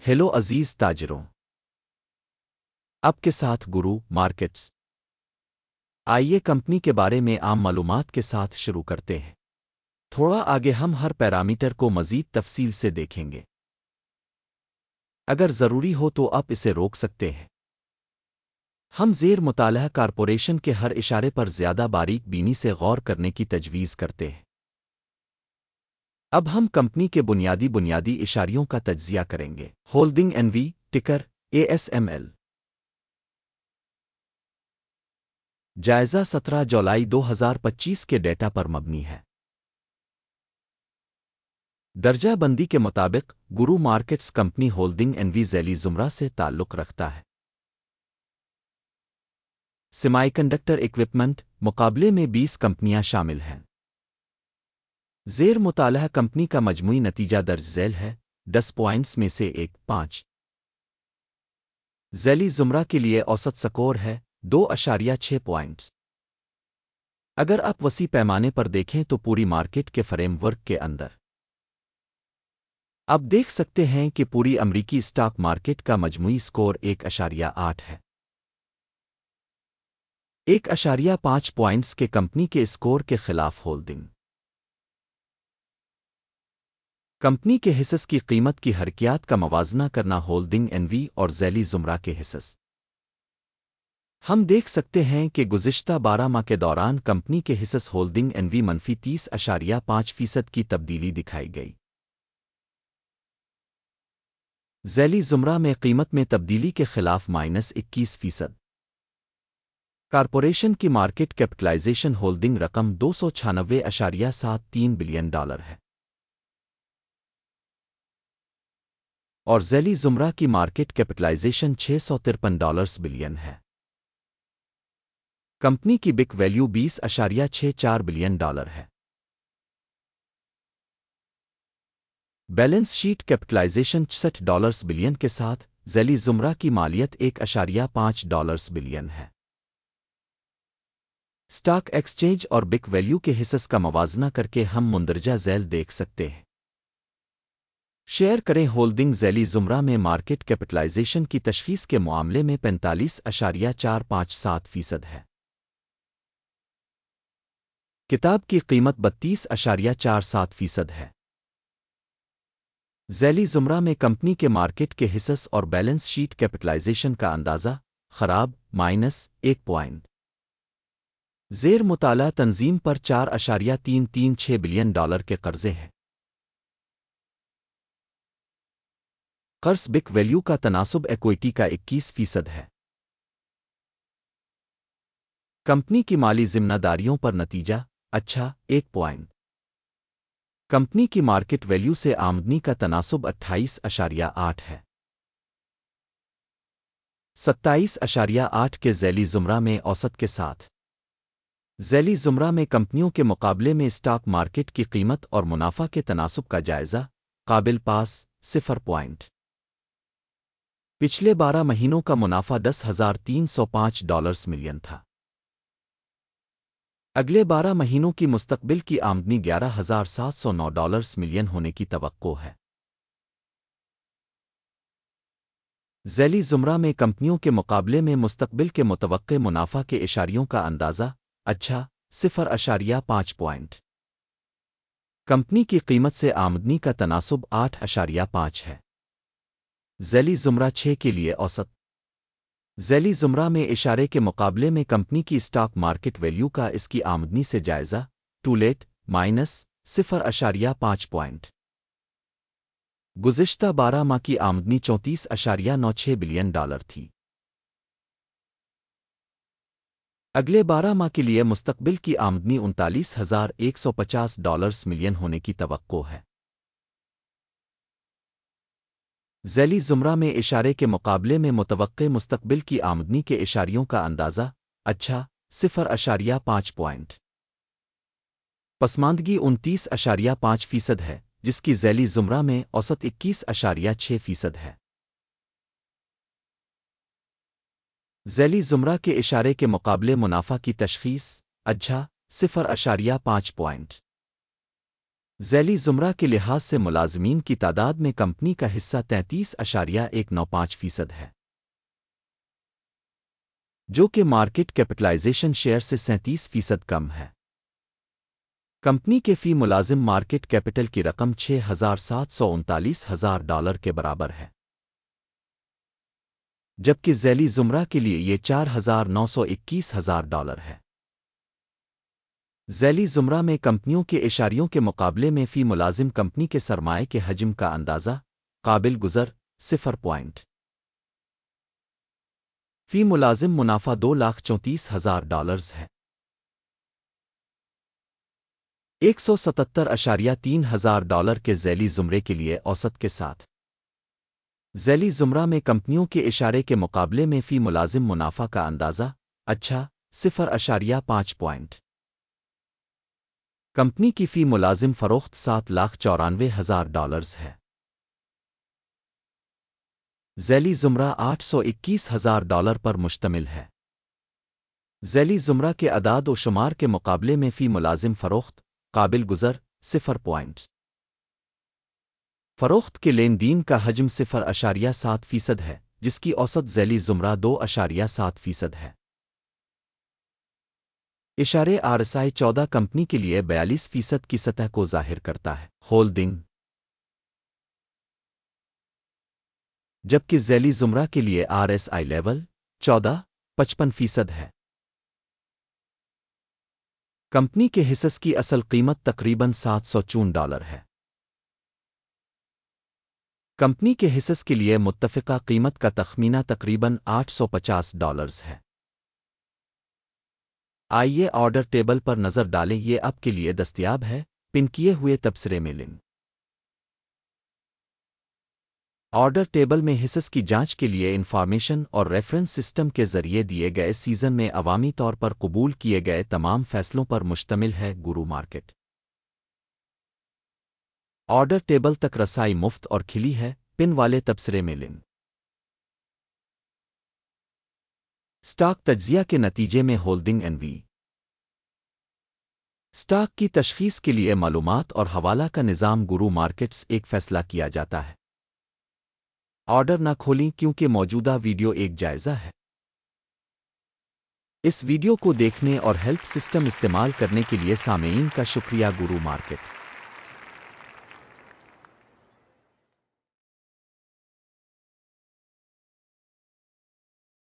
Hello अजीज ताजरों, आपके साथ गुरु markets. आइए कंपनी के बारे में आम मालूमात के साथ शुरू करते हैं। थोड़ा आगे हम हर पैरामीटर को मजीद तफसील से देखेंगे। अगर जरूरी हो तो आप इसे रोक सकते हैं। हम ज़ेर मुतालह कारपोरेशन के हर इशारे पर ज्यादा बारीक बीनी से गौर करने की तजवीज़ करते हैं। अब हम कंपनी के बुनियादी इशारियों का तज्जिया करेंगे। होल्डिंग एनवी, टिकर ASML। जायजा 17 जुलाई 2025 के डेटा पर मबनी है। दर्जा बंदी के मुताबिक गुरु मार्केट्स कंपनी होल्डिंग एनवी ज़ैली ज़ुमरा से ताल्लुक़ रखता है। सेमीकंडक्टर इक्विपमेंट मुकाबले में 20 कंपनियां शामिल हैं। ज़ेर मुतालह कंपनी का मजमूई नतीजा दर्ज झैल है 10 पॉइंट्स में से 5। ज़ैली ज़ुमरा के लिए औसत स्कोर है 2.6 पॉइंट्स। अगर आप वसी पैमाने पर देखें तो पूरी मार्केट के फ्रेमवर्क के अंदर आप देख सकते हैं कि पूरी अमरीकी स्टॉक मार्केट का मजमूई स्कोर 1.8 है। 1.5 पॉइंट्स के कंपनी के स्कोर के खिलाफ होल्डिंग कंपनी के हिस्स की कीमत की हरकियात का मवाजना करना होल्डिंग एनवी और ज़ैली ज़ुमरा के हिस्स। हम देख सकते हैं कि गुज़िश्ता 12 माह के दौरान कंपनी के हिस्स होल्डिंग एनवी मनफी 30.5% की तब्दीली दिखाई गई। ज़ैली ज़ुमरा में कीमत में तब्दीली के खिलाफ -21%। कारपोरेशन की मार्केट कैपिटलाइजेशन होल्डिंग रकम $296.73 बिलियन है और ज़ैली ज़ुमरा की मार्केट कैपिटलाइजेशन $653 बिलियन है। कंपनी की बिक वैल्यू $20.64 बिलियन है। बैलेंस शीट कैपिटलाइजेशन $60 बिलियन के साथ ज़ैली ज़ुमरा की मालियत $1.5 बिलियन है। स्टॉक एक्सचेंज और बिक वैल्यू के हिस्स का मवाजना करके हम मुंदरजा झैल देख सकते हैं। शेयर करें होल्डिंग ज़ैली ज़ुमरा में मार्केट कैपिटलाइजेशन की तशख़ीस के मामले में 45.457% है। किताब की कीमत 32.47% है। ज़ैली ज़ुमरा में कंपनी के मार्केट के हिस्स और बैलेंस शीट कैपिटलाइजेशन का अंदाज़ा खराब -1 पॉइंट। ज़ेर मुताला तंजीम पर $4.336 बिलियन के कर्जे हैं। कर्ज बिक वैल्यू का तनासुब इक्विटी का 21% है। कंपनी की माली जिम्मेदारियों पर नतीजा अच्छा 1 पॉइंट। कंपनी की मार्केट वैल्यू से आमदनी का तनासुब 28.8 है। 27.8 के ज़ैली ज़ुमरा में औसत के साथ। ज़ैली ज़ुमरा में कंपनियों के मुकाबले में स्टॉक मार्केट की कीमत और मुनाफा के तनासुब का जायजा काबिल पास 0 पॉइंट। पिछले 12 महीनों का मुनाफा $10,305 मिलियन था। अगले 12 महीनों की मुस्तकबिल की आमदनी $11,709 मिलियन होने की तवक्को है। ज़ैली ज़ुमरा में कंपनियों के मुकाबले में मुस्तकबिल के मुतवक्के मुनाफा के इशारियों का अंदाज़ा अच्छा 0.5 पॉइंट। कंपनी की कीमत से आमदनी का तनासुब 8.5 है। ज़ैली ज़ुमरा 6 के लिए औसत। ज़ैली ज़ुमरा में इशारे के मुकाबले में कंपनी की स्टॉक मार्केट वैल्यू का इसकी आमदनी से जायज़ा टू लेट -0.5 पॉइंट। गुज़िश्ता 12 माह की आमदनी $34.96 बिलियन थी। अगले 12 माह के लिए मुस्तकबिल की आमदनी $39,150 मिलियन होने की तवक्को है। ज़ैली ज़ुमरा में इशारे के मुकाबले में मुतवक्के मुस्तकबिल की आमदनी के इशारियों का अंदाज़ा अच्छा 0.5 पॉइंट। पसमानदगी 29.5% है, जिसकी ज़ैली ज़ुमरा में औसत 21.6% है। ज़ैली ज़ुमरा के इशारे के मुकाबले मुनाफा की तशख़ीस अच्छा 0.5 पॉइंट। ذیلی زمرہ کے لحاظ سے ملازمین کی تعداد میں کمپنی کا حصہ 33.195% ہے، جو کہ مارکیٹ کیپٹلائزیشن شیئر سے 37% کم ہے۔ کمپنی کے فی ملازم مارکیٹ کیپٹل کی رقم $6,739,000 کے برابر ہے، جبکہ ذیلی زمرہ کے لیے یہ $4,921,000 ہے۔ ذیلی زمرہ میں کمپنیوں کے اشاریوں کے مقابلے میں فی ملازم کمپنی کے سرمائے کے حجم کا اندازہ قابل گزر 0 فی ملازم منافع $2,34,000 ہے۔ $177,300 کے ذیلی زمرے کے لیے اوسط کے ساتھ ذیلی زمرہ میں کمپنیوں کے اشارے کے مقابلے میں فی ملازم منافع کا اندازہ 0.5 کمپنی کی فی ملازم فروخت $7,94,000 ہے۔ ذیلی زمرہ $821,000 پر مشتمل ہے۔ ذیلی زمرہ کے اعداد و شمار کے مقابلے میں فی ملازم فروخت قابل گزر 0 فروخت کے لین دین کا حجم 0.7% ہے، جس کی اوسط ذیلی زمرہ 2.7% ہے۔ اشارے RSI 14 کمپنی کے لیے 42% کی سطح کو ظاہر کرتا ہے، ہولڈنگ، جبکہ ذیلی زمرہ کے لیے RSI لیول 14.55% ہے۔ کمپنی کے حصص کی اصل قیمت تقریباً $754 ہے۔ کمپنی کے حصص کے لیے متفقہ قیمت کا تخمینہ تقریباً $850 ہے۔ آئیے آرڈر ٹیبل پر نظر ڈالیں، یہ آپ کے لیے دستیاب ہے پن کیے ہوئے تبصرے میں لنک۔ آرڈر ٹیبل میں حصص کی جانچ کے لیے انفارمیشن اور ریفرنس سسٹم کے ذریعے دیے گئے سیزن میں عوامی طور پر قبول کیے گئے تمام فیصلوں پر مشتمل ہے۔ گرو مارکیٹ آرڈر ٹیبل تک رسائی مفت اور کھلی ہے پن والے تبصرے میں لنک۔ سٹاک تجزیہ کے نتیجے میں ہولڈنگ NV سٹاک کی تشخیص کے لیے معلومات اور حوالہ کا نظام گرو مارکیٹس ایک فیصلہ کیا جاتا ہے۔ آرڈر نہ کھولیں کیونکہ موجودہ ویڈیو ایک جائزہ ہے۔ اس ویڈیو کو دیکھنے اور ہیلپ سسٹم استعمال کرنے کے لیے سامعین کا شکریہ۔ گرو مارکیٹ